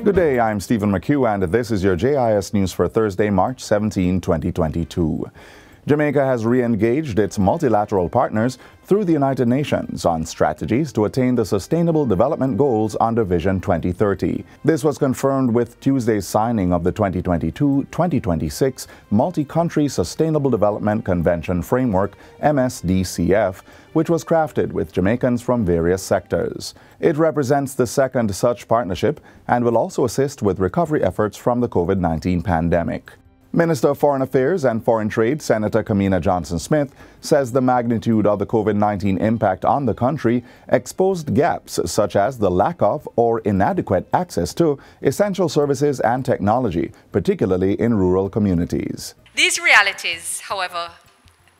Good day, I'm Stephen McHugh, and this is your JIS news for Thursday, March 17, 2022. Jamaica has re-engaged its multilateral partners through the United Nations on strategies to attain the Sustainable Development Goals under Vision 2030. This was confirmed with Tuesday's signing of the 2022-2026 Multi-Country Sustainable Development Convention Framework, MSDCF, which was crafted with Jamaicans from various sectors. It represents the second such partnership and will also assist with recovery efforts from the COVID-19 pandemic. Minister of Foreign Affairs and Foreign Trade, Senator Kamina Johnson-Smith, says the magnitude of the COVID-19 impact on the country exposed gaps such as the lack of or inadequate access to essential services and technology, particularly in rural communities. These realities, however,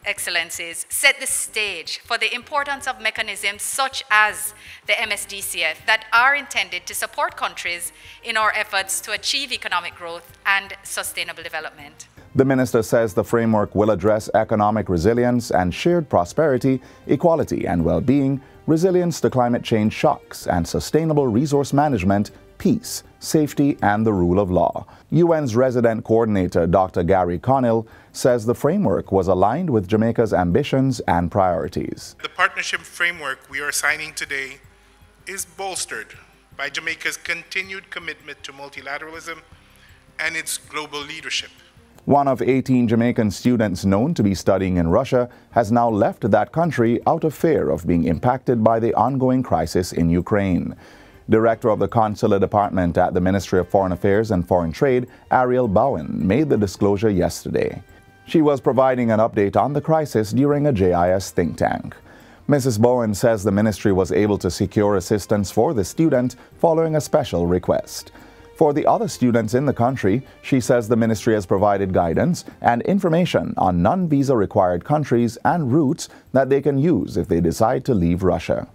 Excellencies, set the stage for the importance of mechanisms such as the MSDCF that are intended to support countries in our efforts to achieve economic growth and sustainable development. The minister says the framework will address economic resilience and shared prosperity, equality and well-being, resilience to climate change shocks, and sustainable resource management, peace, safety, and the rule of law. UN's resident coordinator, Dr. Gary Connell, says the framework was aligned with Jamaica's ambitions and priorities. The partnership framework we are signing today is bolstered by Jamaica's continued commitment to multilateralism and its global leadership. One of 18 Jamaican students known to be studying in Russia has now left that country out of fear of being impacted by the ongoing crisis in Ukraine. Director of the Consular Department at the Ministry of Foreign Affairs and Foreign Trade, Ariel Bowen, made the disclosure yesterday. She was providing an update on the crisis during a JIS think tank. Mrs. Bowen says the ministry was able to secure assistance for the student following a special request. For the other students in the country, she says the ministry has provided guidance and information on non-visa required countries and routes that they can use if they decide to leave Russia.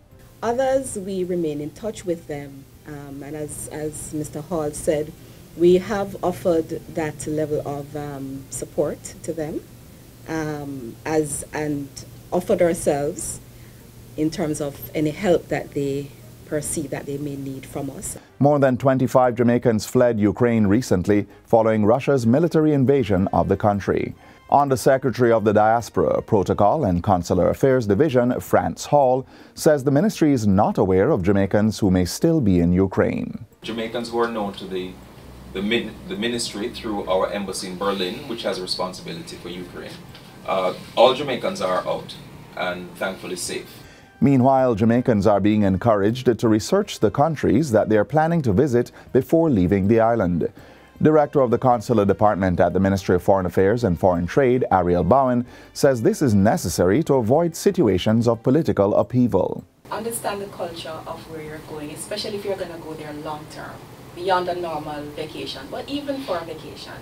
Others, we remain in touch with them, and as Mr. Hall said, we have offered that level of support to them and offered ourselves in terms of any help that they perceive that they may need from us. More than 25 Jamaicans fled Ukraine recently following Russia's military invasion of the country. Undersecretary of the Diaspora, Protocol and Consular Affairs Division, Franz Hall, says the ministry is not aware of Jamaicans who may still be in Ukraine. Jamaicans who are known to the ministry through our embassy in Berlin, which has responsibility for Ukraine. All Jamaicans are out and thankfully safe. Meanwhile, Jamaicans are being encouraged to research the countries that they are planning to visit before leaving the island. Director of the Consular Department at the Ministry of Foreign Affairs and Foreign Trade, Ariel Bowen, says this is necessary to avoid situations of political upheaval. Understand the culture of where you're going, especially if you're going to go there long term, beyond a normal vacation, but even for a vacation.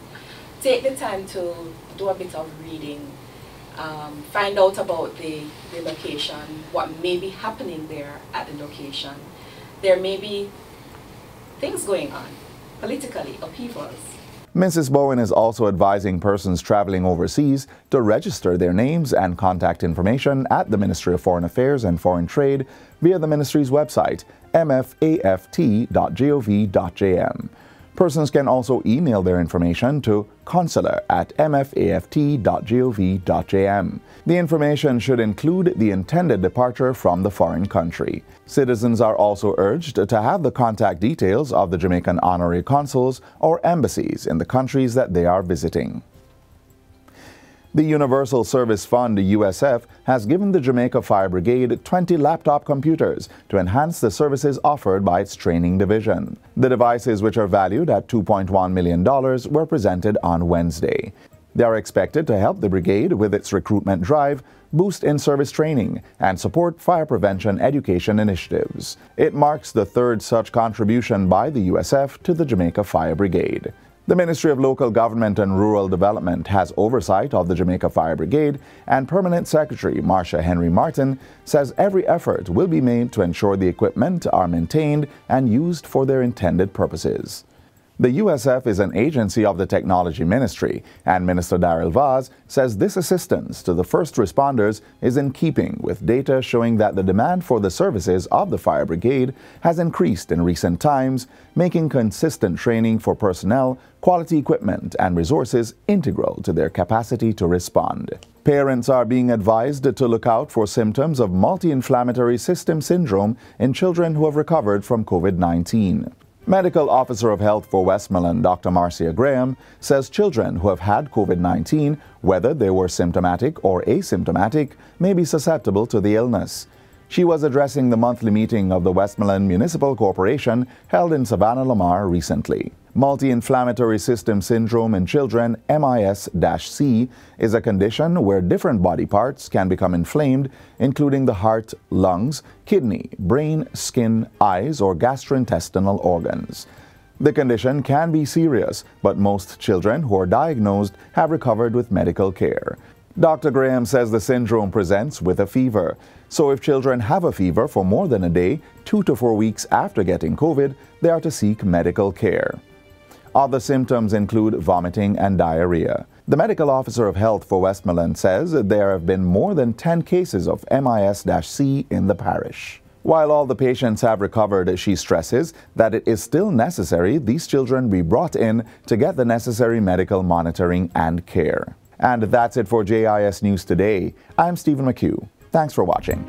Take the time to do a bit of reading, find out about the location, what may be happening there at the location. There may be things going on. Politically, upheavals. Mrs. Bowen is also advising persons traveling overseas to register their names and contact information at the Ministry of Foreign Affairs and Foreign Trade via the ministry's website, mfaft.gov.jm. Persons can also email their information to consular@mfaft.gov.jm. The information should include the intended departure from the foreign country. Citizens are also urged to have the contact details of the Jamaican honorary consuls or embassies in the countries that they are visiting. The Universal Service Fund, USF, has given the Jamaica Fire Brigade 20 laptop computers to enhance the services offered by its training division. The devices, which are valued at $2.1 million, were presented on Wednesday. They are expected to help the brigade with its recruitment drive, boost in-service training, and support fire prevention education initiatives. It marks the third such contribution by the USF to the Jamaica Fire Brigade. The Ministry of Local Government and Rural Development has oversight of the Jamaica Fire Brigade, and Permanent Secretary Marcia Henry Martin says every effort will be made to ensure the equipment are maintained and used for their intended purposes. The USF is an agency of the Technology Ministry, and Minister Daryl Vaz says this assistance to the first responders is in keeping with data showing that the demand for the services of the fire brigade has increased in recent times, making consistent training for personnel, quality equipment, and resources integral to their capacity to respond. Parents are being advised to look out for symptoms of multi-inflammatory system syndrome in children who have recovered from COVID-19. Medical Officer of Health for Westmoreland, Dr. Marcia Graham, says children who have had COVID-19, whether they were symptomatic or asymptomatic, may be susceptible to the illness. She was addressing the monthly meeting of the Westmoreland Municipal Corporation held in Savannah, Lamar recently. Multi-inflammatory system syndrome in children, MIS-C, is a condition where different body parts can become inflamed, including the heart, lungs, kidney, brain, skin, eyes, or gastrointestinal organs. The condition can be serious, but most children who are diagnosed have recovered with medical care. Dr. Graham says the syndrome presents with a fever. So if children have a fever for more than a day, 2 to 4 weeks after getting COVID, they are to seek medical care. Other symptoms include vomiting and diarrhea. The Medical Officer of Health for Westmoreland says there have been more than 10 cases of MIS-C in the parish. While all the patients have recovered, she stresses that it is still necessary these children be brought in to get the necessary medical monitoring and care. And that's it for JIS News Today. I'm Stephen McHugh. Thanks for watching.